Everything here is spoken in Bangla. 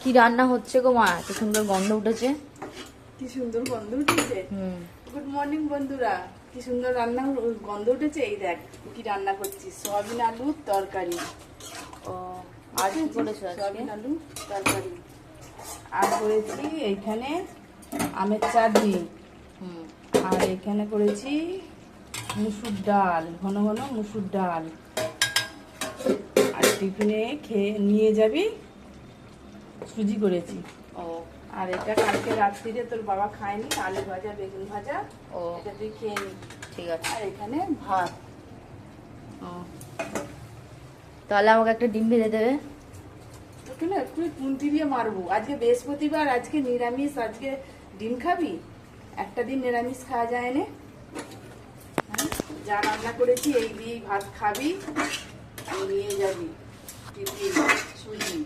কি রান্না হচ্ছে গো মা? এত সুন্দর গন্ধ উঠেছে। কি সুন্দর গন্ধ উঠেছে। গুড মর্নিং বন্ধুরা, কি সুন্দর রান্না গন্ধ উঠেছে। এই দেখ কি রান্না করছি, সয়াবিন আলুর তরকারি। ও, আর কি করেছো আজকে? সয়াবিন আলু তরকারি আর করেছি এইখানে আমের চাটনি। আর এখানে করেছি মুসুর ডাল, ঘন ঘন মুসুর ডাল। আর টিফিনে খেয়ে নিয়ে যাবি সুজি করেছি। ও, আর এটা কালকে রাত্রিরে তোর বাবা খায়নি, আলু ভাজা বেগুন ভাজা। ও এটা তুই খেয়ে নি। ঠিক আছে। আর এখানে ভাত। ও, তাহলে আমাকে একটা ডিম ভেজে দেবে। তোকে না একটু খুন্তি দিয়ে মারবো। আজকে বৃহস্পতিবার, আজকে নিরামিষ। আজকে ডিম খাবি? একটা দিন নিরামিষ খাওয়া যায় না। হ্যাঁ? যা রান্না করেছি এই দিয়েই ভাত খাবি, নিয়ে যাবি টিফিন সুজি।